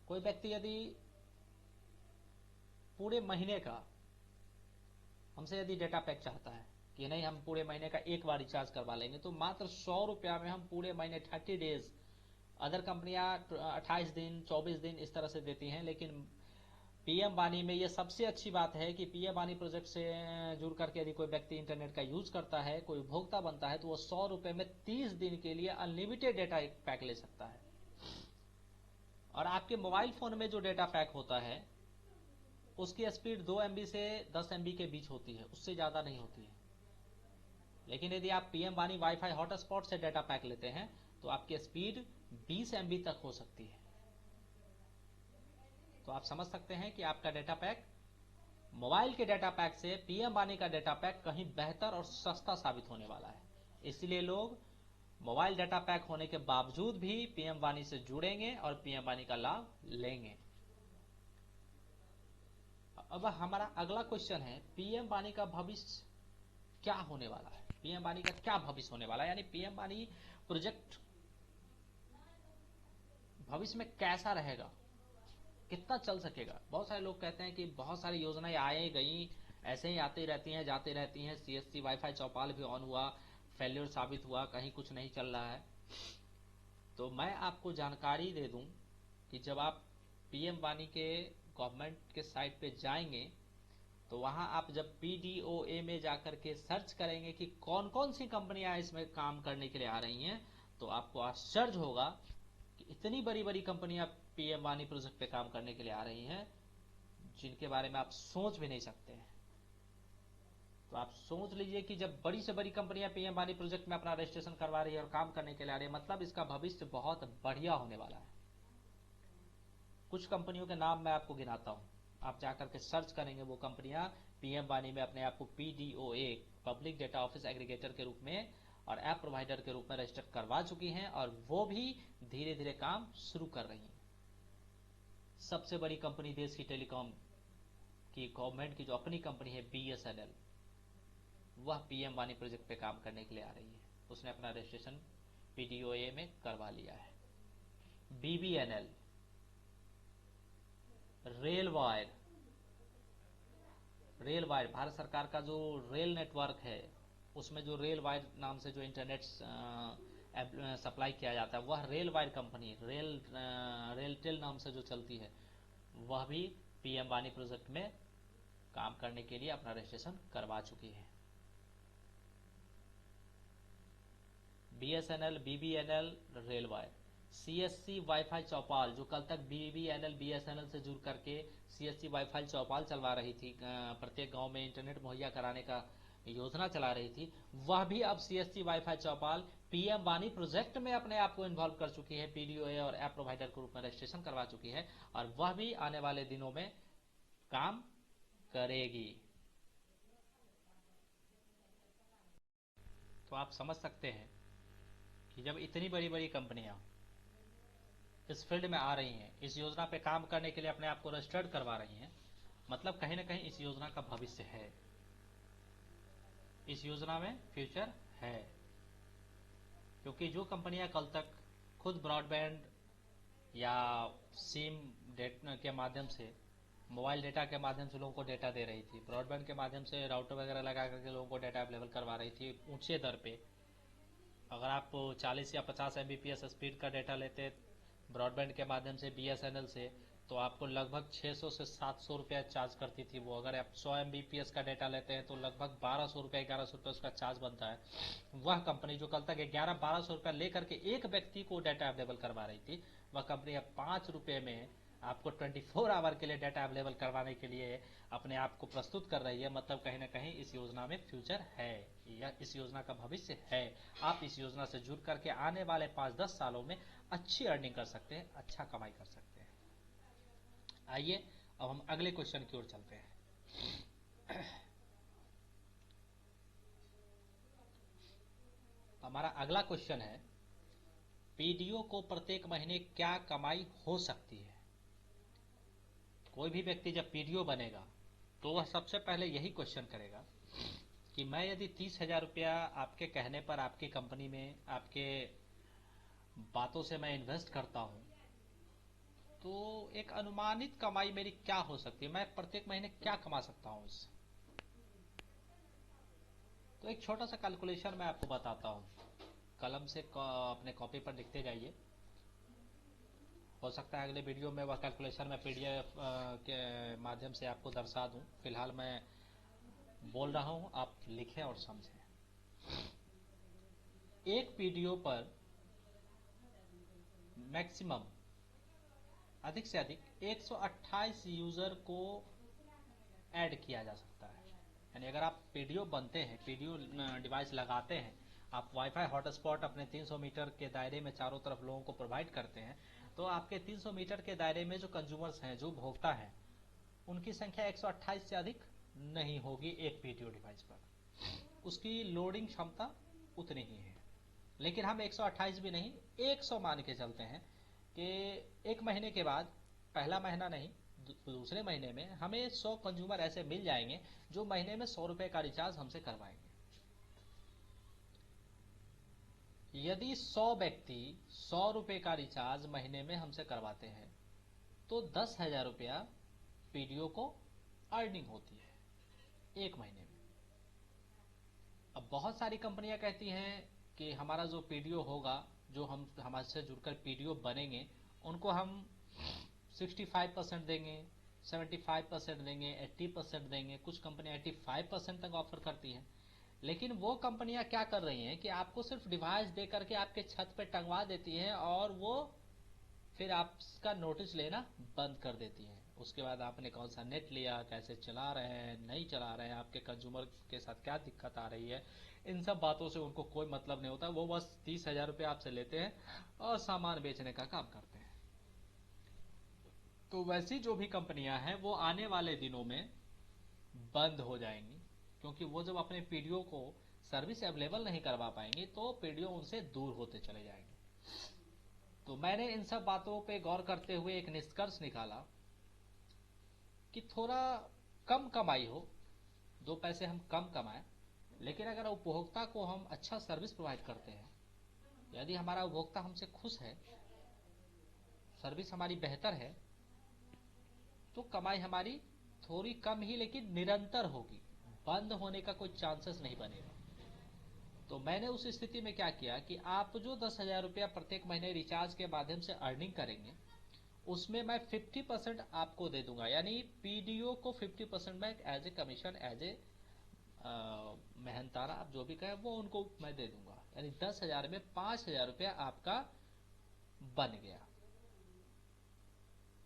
कोई व्यक्ति यदि पूरे महीने का हमसे यदि डेटा पैक चाहता है कि नहीं हम पूरे महीने का एक बार रिचार्ज करवा लेंगे, तो मात्र 100 रुपया में हम पूरे महीने 30 डेज, अदर कंपनियां 28 दिन 24 दिन इस तरह से देती हैं, लेकिन पीएम वाणी में ये सबसे अच्छी बात है कि पीएम वाणी प्रोजेक्ट से जुड़ करके यदि कोई व्यक्ति इंटरनेट का यूज करता है, कोई उपभोक्ता बनता है, तो वो 100 रुपए में 30 दिन के लिए अनलिमिटेड डेटा एक पैक ले सकता है। और आपके मोबाइल फोन में जो डेटा पैक होता है उसकी स्पीड 2 MB से 10 MB के बीच होती है, उससे ज्यादा नहीं होती है। लेकिन यदि आप पीएम वाणी वाईफाई हॉटस्पॉट से डेटा पैक लेते हैं तो आपकी स्पीड 20 MB तक हो सकती है। तो आप समझ सकते हैं कि आपका डेटा पैक मोबाइल के डेटा पैक से पीएम वाणी का डेटा पैक कहीं बेहतर और सस्ता साबित होने वाला है। इसलिए लोग मोबाइल डेटा पैक होने के बावजूद भी पीएम वाणी से जुड़ेंगे और पीएम वाणी का लाभ लेंगे। अब हमारा अगला क्वेश्चन है, पीएम वाणी का भविष्य क्या होने वाला है, पीएम वाणी का क्या भविष्य होने वाला है, यानी पीएम वाणी प्रोजेक्ट भविष्य में कैसा रहेगा, कितना चल सकेगा। बहुत सारे लोग कहते हैं कि बहुत सारी योजनाएं आए गई, ऐसे ही आती रहती हैं जाती रहती हैं। सीएससी वाईफाई चौपाल भी ऑन हुआ, फेल्योर साबित हुआ, कहीं कुछ नहीं चल रहा है। तो मैं आपको जानकारी दे दूं कि जब आप पीएम वाणी के गवर्नमेंट के साइट पे जाएंगे तो वहां आप जब PDOA में जाकर के सर्च करेंगे कि कौन कौन सी कंपनियां इसमें काम करने के लिए आ रही हैं, तो आपको आश्चर्य होगा कि इतनी बड़ी बड़ी कंपनियां पीएम वाणी प्रोजेक्ट पे काम करने के लिए आ रही हैं जिनके बारे में आप सोच भी नहीं सकते हैं। तो आप सोच लीजिए कि जब बड़ी से बड़ी कंपनियां पीएम वाणी प्रोजेक्ट में अपना रजिस्ट्रेशन करवा रही है और काम करने के लिए आ रही है, मतलब इसका भविष्य बहुत बढ़िया होने वाला है। कुछ कंपनियों के नाम मैं आपको गिनाता हूं, आप जाकर के सर्च करेंगे वो कंपनियां पीएम वाणी में अपने आप को PDOA public data office aggregator के रूप में और ऐप प्रोवाइडर के रूप में रजिस्टर करवा चुकी हैं और वो भी धीरे धीरे काम शुरू कर रही हैं। सबसे बड़ी कंपनी देश की टेलीकॉम की गवर्नमेंट की जो अपनी कंपनी है BSNL, वह पीएम वाणी प्रोजेक्ट पे काम करने के लिए आ रही है, उसने अपना रजिस्ट्रेशन PDOA में करवा लिया है। BBNL, रेल वायर भारत सरकार का जो रेल नेटवर्क है उसमें जो रेल वायर नाम से जो इंटरनेट सप्लाई किया जाता है, वह रेल वायर कंपनी रेलटेल नाम से जो चलती है, वह भी पीएम वाणी प्रोजेक्ट में काम करने के लिए अपना रजिस्ट्रेशन करवा चुकी है। BSNL, BBNL, RailWire, CSC WiFi Chaupal जो कल तक BBNL BSNL से जुड़ करके CSC वाईफाई चौपाल चलवा रही थी, प्रत्येक गांव में इंटरनेट मुहैया कराने का योजना चला रही थी, वह भी अब CSC वाईफाई चौपाल पीएम वाणी प्रोजेक्ट में अपने आप को इन्वॉल्व कर चुकी है, PDOA और ऐप प्रोवाइडर के रूप में रजिस्ट्रेशन करवा चुकी है और वह भी आने वाले दिनों में काम करेगी। तो आप समझ सकते हैं कि जब इतनी बड़ी बड़ी कंपनियां इस फील्ड में आ रही हैं, इस योजना पे काम करने के लिए अपने आप को रजिस्टर्ड करवा रही हैं, मतलब कहीं ना कहीं इस योजना का भविष्य है, इस योजना में फ्यूचर है। क्योंकि जो कंपनियां कल तक खुद ब्रॉडबैंड या सिम डेटा के माध्यम से, मोबाइल डेटा के माध्यम से लोगों को डेटा दे रही थी, ब्रॉडबैंड के माध्यम से राउटर वगैरह लगा करके लोगों को डेटा अवेलेबल करवा रही थी ऊंचे दर पे। अगर आप 40 या 50 एमबीपीएस स्पीड का डेटा लेते ब्रॉडबैंड के माध्यम से बीएसएनएल से, तो आपको लगभग 600 से 700 रुपया चार्ज करती थी वो। अगर आप 100 एमबीपीएस का डेटा लेते हैं तो लगभग 1200 रुपया 1100 रुपया उसका चार्ज बनता है। वह कंपनी जो कल तक 11-1200 रुपया लेकर के एक व्यक्ति को डेटा अवेलेबल करवा रही थी, वह कंपनी अब 5 रुपये में आपको 24 आवर के लिए डाटा अवेलेबल करवाने के लिए अपने आप को प्रस्तुत कर रही है। मतलब कहीं ना कहीं इस योजना में फ्यूचर है, या इस योजना का भविष्य है। आप इस योजना से जुड़ करके आने वाले 5-10 सालों में अच्छी अर्निंग कर सकते हैं, अच्छा कमाई कर सकते हैं। आइए अब हम अगले क्वेश्चन की ओर चलते हैं। हमारा अगला क्वेश्चन है, पीडीओ को प्रत्येक महीने क्या कमाई हो सकती है। कोई भी व्यक्ति जब पीडीओ बनेगा तो वह सबसे पहले यही क्वेश्चन करेगा कि मैं यदि 30,000 रुपया आपके कहने पर आपकी कंपनी में, आपके बातों से मैं इन्वेस्ट करता हूं, तो एक अनुमानित कमाई मेरी क्या हो सकती है, मैं प्रत्येक महीने क्या कमा सकता हूं इससे। तो एक छोटा सा कैलकुलेशन मैं आपको बताता हूं, कलम से अपने कॉपी पर लिखते जाइए। हो सकता है अगले वीडियो में वह कैलकुलेशन मैं पीडीएफ के माध्यम से आपको दर्शा दूं। फिलहाल मैं बोल रहा हूं, आप लिखें और समझें। एक पीडीओ पर मैक्सिमम, अधिक से अधिक 128 यूजर को ऐड किया जा सकता है। यानी अगर आप पीडीओ बनते हैं, पीडीओ डिवाइस लगाते हैं, आप वाईफाई हॉटस्पॉट अपने 300 मीटर के दायरे में चारों तरफ लोगों को प्रोवाइड करते हैं, तो आपके 300 मीटर के दायरे में जो कंज्यूमर्स हैं, जो भोक्ता हैं, उनकी संख्या 128 से अधिक नहीं होगी एक पीडीओ डिवाइस पर। उसकी लोडिंग क्षमता उतनी ही है। लेकिन हम 128 भी नहीं, 100 मान के चलते हैं कि एक महीने के बाद, पहला महीना नहीं, दूसरे महीने में हमें 100 कंज्यूमर ऐसे मिल जाएंगे जो महीने में 100 रुपए का रिचार्ज हमसे करवाएंगे। यदि 100 व्यक्ति 100 रुपए का रिचार्ज महीने में हमसे करवाते हैं तो 10,000 रुपया पीडीओ को अर्निंग होती है एक महीने में। अब बहुत सारी कंपनियां कहती हैं कि हमारा जो पीडीओ होगा, जो हम हमारे से जुड़कर पीडीओ बनेंगे, उनको हम 65% देंगे, 75% देंगे, 80% देंगे। कुछ कंपनियां 85% तक ऑफर करती हैं। लेकिन वो कंपनियां क्या कर रही हैं कि आपको सिर्फ डिवाइस दे करके आपके छत पे टंगवा देती हैं और वो फिर आपका नोटिस लेना बंद कर देती हैं। उसके बाद आपने कौन सा नेट लिया, कैसे चला रहे हैं, नहीं चला रहे हैं, आपके कंज्यूमर के साथ क्या दिक्कत आ रही है, इन सब बातों से उनको कोई मतलब नहीं होता। वो बस 30,000 रुपये आपसे लेते हैं और सामान बेचने का काम करते हैं। तो वैसी जो भी कंपनियां हैं वो आने वाले दिनों में बंद हो जाएंगी, क्योंकि वो जब अपने पीडीओ को सर्विस अवेलेबल नहीं करवा पाएंगे तो पीडीओ उनसे दूर होते चले जाएंगे। तो मैंने इन सब बातों पे गौर करते हुए एक निष्कर्ष निकाला कि थोड़ा कम कमाई हो, 2 पैसे हम कम कमाएं, लेकिन अगर उपभोक्ता को हम अच्छा सर्विस प्रोवाइड करते हैं, यदि हमारा उपभोक्ता हमसे खुश है, सर्विस हमारी बेहतर है, तो कमाई हमारी थोड़ी कम ही लेकिन निरंतर होगी, बंद होने का कोई चांसेस नहीं बनेगा। तो मैंने उस स्थिति में क्या किया कि आप जो 10,000 रुपया प्रत्येक महीने रिचार्ज के माध्यम से अर्निंग करेंगे, उसमें मैं 50% आपको दे दूंगा। यानी पीडीओ को 50% मैं as a commission, as a मेहनतारा, आप जो भी कहें, वो उनको मैं दे दूंगा। यानी 10,000 में 5,000 रुपया आपका बन गया।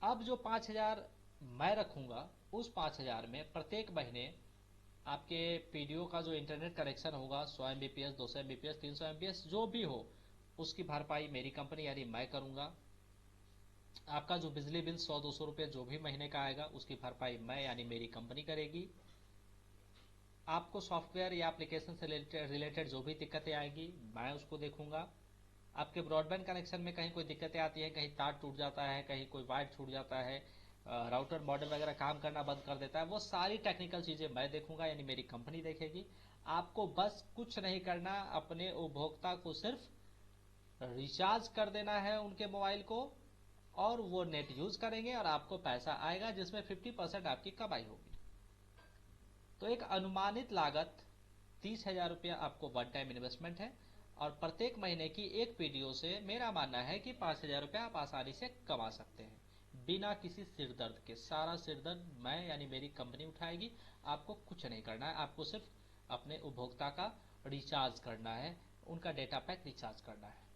अब जो 5,000 मैं रखूंगा, उस 5,000 में प्रत्येक महीने आपके पीडीओ का जो इंटरनेट कनेक्शन होगा, 100 एमबीपीएस, 200 एमबीपीएस, 300 एमबीपीएस, जो भी हो, उसकी भरपाई मेरी कंपनी यानी मैं करूंगा। आपका जो बिजली बिल 100-200 रुपये जो भी महीने का आएगा, उसकी भरपाई मैं यानी मेरी कंपनी करेगी। आपको सॉफ्टवेयर या एप्लीकेशन से रिलेटेड जो भी दिक्कतें आएगी, मैं उसको देखूंगा। आपके ब्रॉडबैंड कनेक्शन में कहीं कोई दिक्कतें आती हैं, कहीं तार टूट जाता है, कहीं कोई वायर छूट जाता है, राउटर मॉडल वगैरह काम करना बंद कर देता है, वो सारी टेक्निकल चीजें मैं देखूंगा, यानी मेरी कंपनी देखेगी। आपको बस कुछ नहीं करना, अपने उपभोक्ता को सिर्फ रिचार्ज कर देना है उनके मोबाइल को, और वो नेट यूज करेंगे और आपको पैसा आएगा, जिसमें 50% आपकी कमाई होगी। तो एक अनुमानित लागत 30,000 रुपया आपको वन टाइम इन्वेस्टमेंट है, और प्रत्येक महीने की एक पीडीओ से मेरा मानना है कि 5,000 रुपया आप आसानी से कमा सकते हैं, बिना किसी सिरदर्द के। सारा सिरदर्द मैं यानी मेरी कंपनी उठाएगी, आपको कुछ नहीं करना है, आपको सिर्फ अपने उपभोक्ता का रिचार्ज करना है, उनका डेटा पैक रिचार्ज करना है।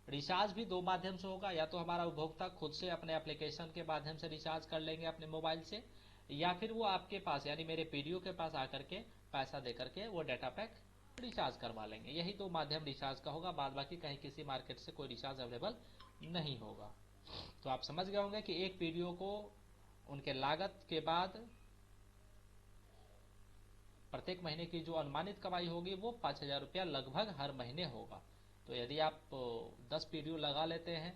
रिचार्ज भी दो माध्यम से होगा, या तो हमारा उपभोक्ता खुद से अपने एप्लीकेशन के माध्यम से रिचार्ज कर लेंगे अपने मोबाइल से, या फिर वो आपके पास यानी मेरे पीडीओ के पास आकर के पैसा दे करके वो डाटा पैक रिचार्ज करवा लेंगे। यही दो माध्यम रिचार्ज का होगा, बाद बाकी कहीं किसी मार्केट से कोई रिचार्ज अवेलेबल नहीं होगा। तो आप समझ गए होंगे कि एक पीडीओ को उनके लागत के बाद प्रत्येक महीने की जो अनुमानित कमाई होगी वो 5,000 रुपया लगभग हर महीने होगा। तो यदि आप 10 पीडीओ लगा लेते हैं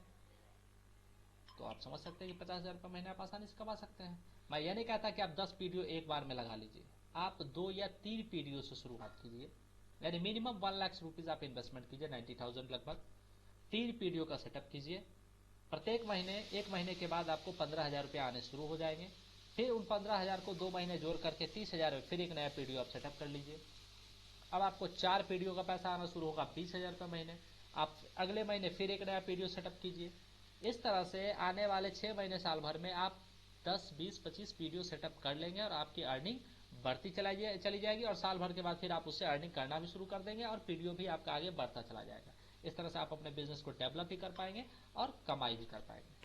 तो आप समझ सकते हैं कि 50,000 रुपये महीने आप आसानी से कमा सकते हैं। मैं ये नहीं कहता कि आप 10 पीडीओ एक बार में लगा लीजिए, आप 2 या 3 पीडीओ से शुरुआत कीजिए, यानी मिनिमम 1 लाख रुपीज आप इन्वेस्टमेंट कीजिए, 90,000 लगभग। 3 पीडीओ का सेटअप कीजिए, प्रत्येक महीने एक महीने के बाद आपको 15,000 रुपये आने शुरू हो जाएंगे। फिर उन 15,000 को 2 महीने जोड़ करके 30,000 में फिर एक नया पीडीओ आप सेटअप कर लीजिए। अब आपको 4 पीडीओ का पैसा आना शुरू होगा, 20,000 रुपये महीने। आप अगले महीने फिर एक नया पीडीओ सेटअप कीजिए। इस तरह से आने वाले 6 महीने साल भर में आप 10, 20, 25 पीडीओ सेटअप कर लेंगे, और आपकी अर्निंग बढ़ती चली जाएगी, और साल भर के बाद फिर आप उससे अर्निंग करना भी शुरू कर देंगे, और पीडीओ भी आपका आगे बढ़ता चला जाएगा। इस तरह से आप अपने बिजनेस को डेवलप भी कर पाएंगे और कमाई भी कर पाएंगे।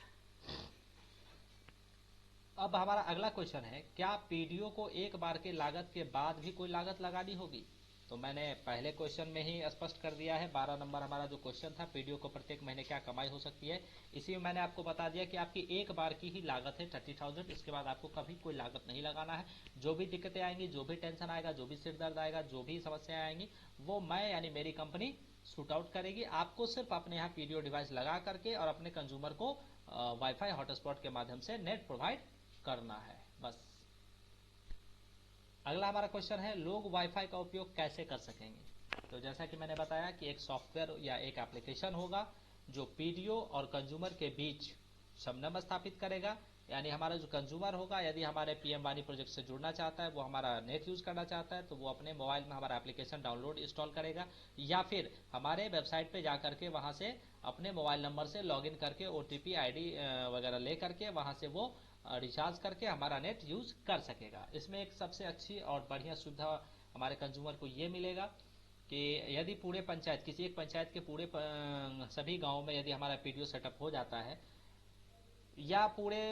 अब हमारा अगला क्वेश्चन है, क्या पीडीओ को एक बार के लागत के बाद भी कोई लागत लगानी होगी? तो मैंने पहले क्वेश्चन में ही स्पष्ट कर दिया है। 12 नंबर हमारा जो क्वेश्चन था, पीडीओ को प्रत्येक महीने क्या कमाई हो सकती है, इसी में मैंने आपको बता दिया कि आपकी एक बार की ही लागत है 30,000, इसके बाद आपको कभी कोई लागत नहीं लगाना है। जो भी दिक्कतें आएंगी, जो भी टेंशन आएगा, जो भी सिर दर्द आएगा, जो भी समस्याएं आएंगी, वो मैं यानी मेरी कंपनी शूट आउट करेगी। आपको सिर्फ अपने यहाँ पीडीओ डिवाइस लगा करके और अपने कंज्यूमर को वाईफाई हॉटस्पॉट के माध्यम से नेट प्रोवाइड करना है, बस। अगला हमारा क्वेश्चन है, लोग वाईफाई का उपयोग कैसे कर सकेंगे? तो जैसा कि मैंने बताया कि एक सॉफ्टवेयर या एक एप्लीकेशन होगा जो पीडीओ और कंज्यूमर के बीच समन्वय स्थापित करेगा। यानी हमारा जो कंज्यूमर होगा, यदि हमारे पीएम वाणी प्रोजेक्ट से जुड़ना चाहता है, वो हमारा नेट यूज करना चाहता है, तो वो अपने मोबाइल में हमारा एप्लीकेशन डाउनलोड इंस्टॉल करेगा, या फिर हमारे वेबसाइट पे जा करके वहां से अपने मोबाइल नंबर से लॉगिन करके ओटीपी आईडी वगैरह ले करके वहां से वो रिचार्ज करके हमारा नेट यूज कर सकेगा। इसमें एक सबसे अच्छी और बढ़िया सुविधा हमारे कंज्यूमर को ये मिलेगा कि यदि पूरे पंचायत, किसी एक पंचायत के पूरे सभी गांव में यदि हमारा पीडीओ सेटअप हो जाता है, या पूरे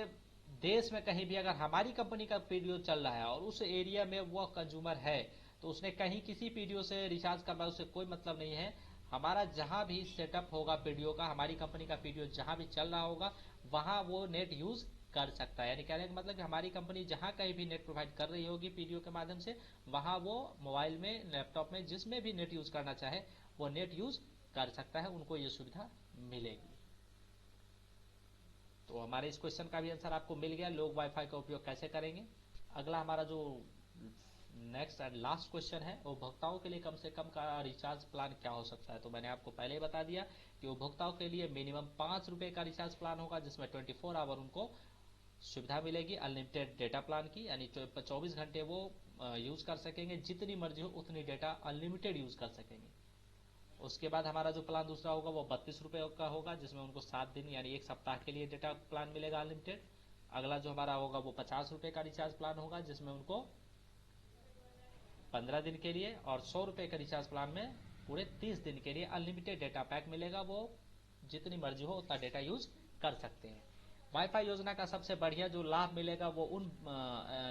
देश में कहीं भी अगर हमारी कंपनी का पीडीओ चल रहा है और उस एरिया में वो कंज्यूमर है, तो उसने कहीं किसी पीडीओ से रिचार्ज करना उससे कोई मतलब नहीं है। हमारा जहां भी सेटअप होगा पीडीओ का, हमारी कंपनी का पीडीओ जहां भी चल रहा होगा, वहां वो नेट यूज कर सकता है। यानी कहने का मतलब कि हमारी कंपनी जहां कहीं भी नेट प्रोवाइड कर रही होगी पीडीओ के माध्यम से, वहां वो मोबाइल में, लैपटॉप में, जिसमें भी नेट यूज करना चाहे वो नेट यूज कर सकता है, उनको ये सुविधा मिलेगी। तो हमारे इस क्वेश्चन का भी आंसर आपको मिल गया, लोग वाईफाई का उपयोग कैसे करेंगे। अगला हमारा जो नेक्स्ट एंड लास्ट क्वेश्चन है, उपभोक्ताओं के लिए कम से कम का रिचार्ज प्लान क्या हो सकता है? तो मैंने आपको पहले ही बता दिया कि उपभोक्ताओं के लिए मिनिमम 5 रुपए का रिचार्ज प्लान होगा, जिसमें 24 आवर उनको सुविधा मिलेगी अनलिमिटेड डेटा प्लान की, यानी 24 घंटे वो यूज कर सकेंगे, जितनी मर्जी हो उतनी डेटा अनलिमिटेड यूज कर सकेंगे। उसके बाद हमारा जो प्लान दूसरा होगा वो 32 रुपए का होगा, जिसमें उनको 7 दिन यानी एक सप्ताह के लिए डेटा प्लान मिलेगा अनलिमिटेड। अगला जो हमारा होगा वो 50 रुपए का रिचार्ज प्लान होगा, जिसमें उनको 15 दिन के लिए, और 100 रुपए का रिचार्ज प्लान में पूरे 30 दिन के लिए अनलिमिटेड डेटा पैक मिलेगा, वो जितनी मर्जी हो उतना डेटा यूज कर सकते हैं। वाईफाई योजना का सबसे बढ़िया जो लाभ मिलेगा वो उन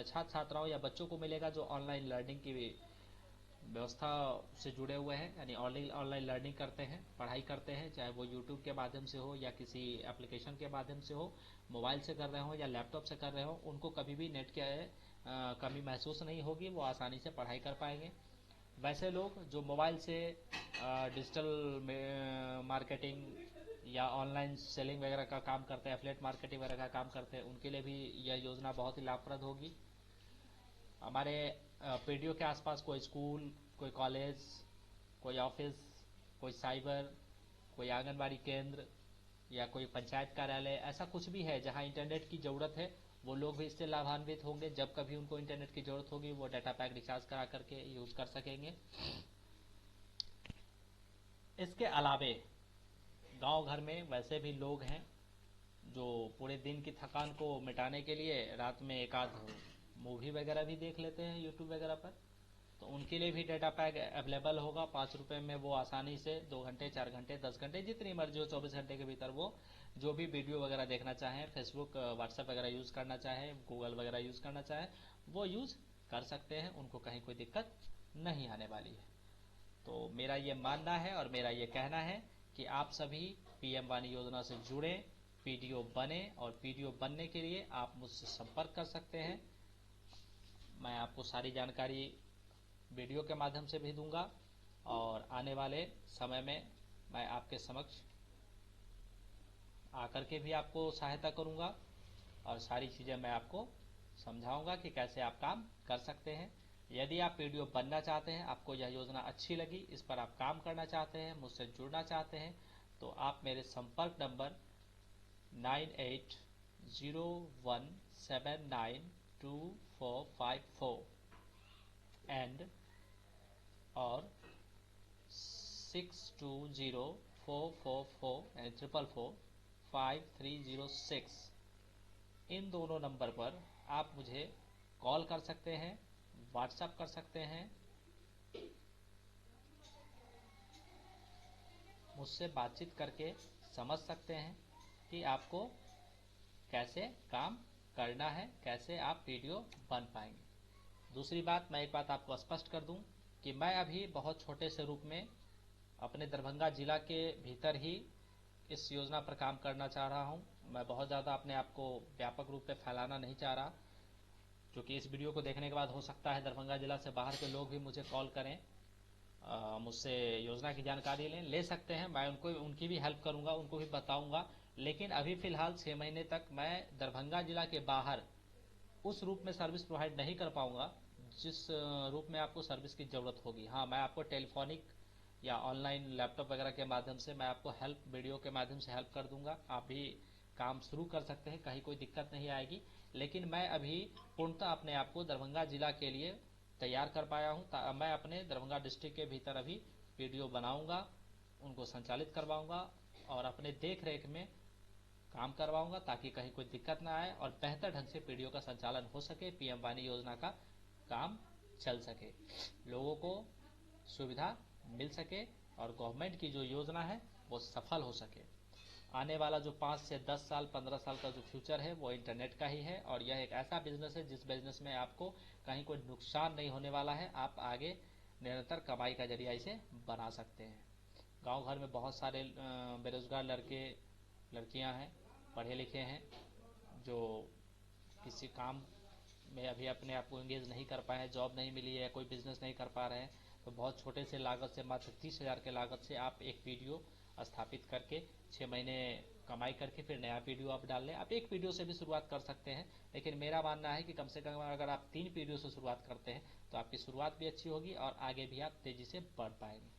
छात्र छात्राओं या बच्चों को मिलेगा जो ऑनलाइन लर्निंग की व्यवस्था से जुड़े हुए हैं, यानी ऑनलाइन लर्निंग करते हैं, पढ़ाई करते हैं, चाहे वो यूट्यूब के माध्यम से हो या किसी एप्लीकेशन के माध्यम से हो, मोबाइल से कर रहे हो या लैपटॉप से कर रहे हो, उनको कभी भी नेट की कमी महसूस नहीं होगी, वो आसानी से पढ़ाई कर पाएंगे। वैसे लोग जो मोबाइल से डिजिटल मार्केटिंग या ऑनलाइन सेलिंग वगैरह का काम करते हैं, एफिलिएट मार्केटिंग वगैरह का काम करते हैं, उनके लिए भी यह योजना बहुत ही लाभप्रद होगी। हमारे पीडीओ के आसपास कोई स्कूल, कोई कॉलेज, कोई ऑफिस, कोई साइबर, कोई आंगनबाड़ी केंद्र या कोई पंचायत कार्यालय, ऐसा कुछ भी है जहां इंटरनेट की ज़रूरत है, वो लोग भी इससे लाभान्वित होंगे। जब कभी उनको इंटरनेट की ज़रूरत होगी वो डाटा पैक रिचार्ज करा करके यूज़ कर सकेंगे। इसके अलावे गांव घर में वैसे भी लोग हैं जो पूरे दिन की थकान को मिटाने के लिए रात में एक आध मूवी वगैरह भी देख लेते हैं यूट्यूब वगैरह पर, तो उनके लिए भी डाटा पैक अवेलेबल होगा। 5 रुपए में वो आसानी से 2 घंटे, 4 घंटे, 10 घंटे, जितनी मर्जी हो 24 घंटे के भीतर वो जो भी वीडियो वगैरह देखना चाहें, फेसबुक, व्हाट्सएप वगैरह यूज़ करना चाहें, गूगल वगैरह यूज़ करना चाहें, वो यूज़ कर सकते हैं। उनको कहीं कोई दिक्कत नहीं आने वाली है। तो मेरा ये मानना है और मेरा ये कहना है कि आप सभी पीएम वाणी योजना से जुड़े, पीडीओ बने, और पीडीओ बनने के लिए आप मुझसे संपर्क कर सकते हैं। मैं आपको सारी जानकारी वीडियो के माध्यम से भी दूंगा और आने वाले समय में मैं आपके समक्ष आकर के भी आपको सहायता करूंगा और सारी चीज़ें मैं आपको समझाऊंगा कि कैसे आप काम कर सकते हैं। यदि आप पीडीओ बनना चाहते हैं, आपको यह योजना अच्छी लगी, इस पर आप काम करना चाहते हैं, मुझसे जुड़ना चाहते हैं, तो आप मेरे संपर्क नंबर 9801792454 एंड और 6204445306, इन दोनों नंबर पर आप मुझे कॉल कर सकते हैं, व्हाट्सएप कर सकते हैं, मुझसे बातचीत करके समझ सकते हैं कि आपको कैसे काम करना है, कैसे आप पीडीओ बन पाएंगे। दूसरी बात, मैं एक बात आपको स्पष्ट कर दूं कि मैं अभी बहुत छोटे से रूप में अपने दरभंगा जिला के भीतर ही इस योजना पर काम करना चाह रहा हूं। मैं बहुत ज़्यादा अपने आप को व्यापक रूप से फैलाना नहीं चाह रहा, क्योंकि इस वीडियो को देखने के बाद हो सकता है दरभंगा जिला से बाहर के लोग भी मुझे कॉल करें, मुझसे योजना की जानकारी ले सकते हैं। मैं उनकी भी हेल्प करूंगा, उनको भी बताऊंगा। लेकिन अभी फिलहाल 6 महीने तक मैं दरभंगा जिला के बाहर उस रूप में सर्विस प्रोवाइड नहीं कर पाऊंगा जिस रूप में आपको सर्विस की ज़रूरत होगी। हाँ, मैं आपको टेलीफोनिक या ऑनलाइन लैपटॉप वगैरह के माध्यम से मैं आपको हेल्प, वीडियो के माध्यम से हेल्प कर दूंगा। आप भी काम शुरू कर सकते हैं, कहीं कोई दिक्कत नहीं आएगी। लेकिन मैं अभी पूर्णतः अपने आप को दरभंगा जिला के लिए तैयार कर पाया हूँ। मैं अपने दरभंगा डिस्ट्रिक्ट के भीतर अभी वीडियो बनाऊंगा, उनको संचालित करवाऊंगा और अपने देख रेख में काम करवाऊंगा, ताकि कहीं कोई दिक्कत ना आए और बेहतर ढंग से पीडीओ का संचालन हो सके, पीएम वाणी योजना का काम चल सके, लोगों को सुविधा मिल सके और गवर्नमेंट की जो योजना है वो सफल हो सके। आने वाला जो 5 से 10 साल, 15 साल का जो फ्यूचर है वो इंटरनेट का ही है, और यह एक ऐसा बिजनेस है जिस बिजनेस में आपको कहीं कोई नुकसान नहीं होने वाला है। आप आगे निरंतर कमाई का जरिया इसे बना सकते हैं। गांव घर में बहुत सारे बेरोजगार लड़के लड़कियां हैं, पढ़े लिखे हैं, जो किसी काम में अभी अपने आप को एंगेज नहीं कर पाए हैं, जॉब नहीं मिली है, कोई बिजनेस नहीं कर पा रहे हैं, तो बहुत छोटे से लागत से, मात्र 30,000 के लागत से आप एक वीडियो स्थापित करके 6 महीने कमाई करके फिर नया वीडियो आप डाल लें। आप एक वीडियो से भी शुरुआत कर सकते हैं, लेकिन मेरा मानना है कि कम से कम अगर आप 3 वीडियो से शुरुआत करते हैं तो आपकी शुरुआत भी अच्छी होगी और आगे भी आप तेज़ी से बढ़ पाएंगे।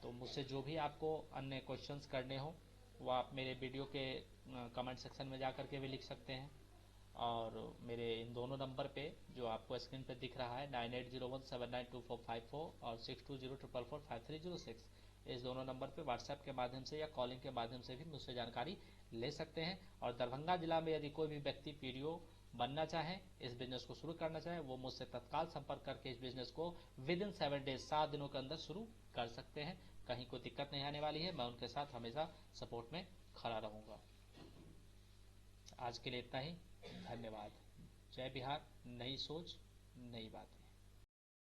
तो मुझसे जो भी आपको अन्य क्वेश्चंस करने हो वो आप मेरे वीडियो के कमेंट सेक्शन में जा करके भी लिख सकते हैं, और मेरे इन दोनों नंबर पे जो आपको स्क्रीन पे दिख रहा है 9801792454 और 6204445306, इस दोनों नंबर पे व्हाट्सएप के माध्यम से या कॉलिंग के माध्यम से भी मुझसे जानकारी ले सकते हैं। और दरभंगा जिला में यदि कोई भी व्यक्ति पीडीओ बनना चाहे, इस बिजनेस को शुरू करना चाहे, वो मुझसे तत्काल संपर्क करके इस बिजनेस को विदिन 7 डेज, 7 दिनों के अंदर शुरू कर सकते हैं। कहीं कोई दिक्कत नहीं आने वाली है, मैं उनके साथ हमेशा सपोर्ट में खड़ा रहूंगा। आज के लिए इतना ही, धन्यवाद। जय बिहार, नई सोच, नई बातें।